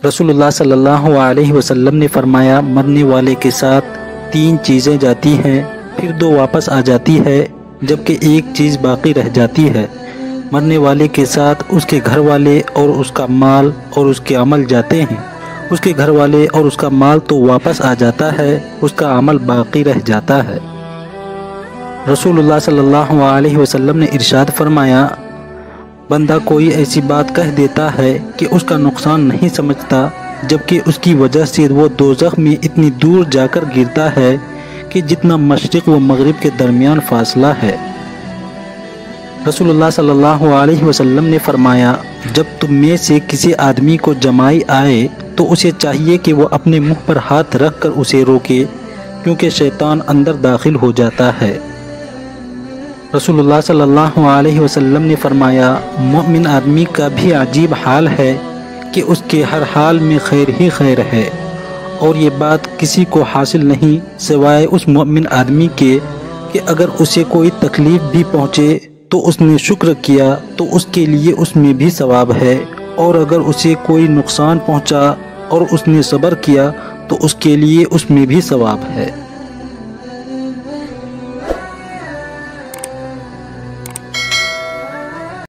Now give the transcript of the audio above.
رسول اللہ صلی اللہ علیہ وسلم نے فرمایا، مرنے والے کے ساتھ 3 چیزیں جاتی ہیں، پھر 2 واپس آ جاتی ہے، جبکہ ایک چیز باقی رہ جاتی ہے۔ مرنے والے کے ساتھ اس کے گھر والے اور اس کا مال اور اس کے عمل جاتے ہیں۔ اس کے گھر والے اور اس کا مال تو واپس آ جاتا ہے، اس کا عمل باقی رہ جاتا ہے۔ رسول اللہ صلی اللہ علیہ وسلم نے ارشاد فرمایا، بندہ کوئی ایسی بات کہہ دیتا ہے کہ اس کا نقصان نہیں سمجھتا، جبکہ اس کی وجہ سے وہ دوزخ میں اتنی دور جا کر گرتا ہے کہ جتنا مشرق و مغرب کے درمیان فاصلہ ہے۔ رسول اللہ صلی اللہ علیہ وسلم نے فرمایا، جب تم میں سے کسی آدمی کو جمائی آئے تو اسے چاہیے کہ وہ اپنے منہ پر ہاتھ رکھ کر اسے روکے، کیونکہ شیطان اندر داخل ہو جاتا ہے۔ رسول اللہ صلی اللہ علیہ وسلم نے فرمایا، مومن آدمی کا بھی عجیب حال ہے کہ اس کے ہر حال میں خیر ہی خیر ہے، اور یہ بات کسی کو حاصل نہیں سوائے اس مومن آدمی کے کہ اگر اسے کوئی تکلیف بھی پہنچے تو اس نے شکر کیا تو اس کے لیے اس میں بھی ثواب ہے، اور اگر اسے کوئی نقصان پہنچا اور اس نے صبر کیا تو اس کے لیے اس میں بھی ثواب ہے۔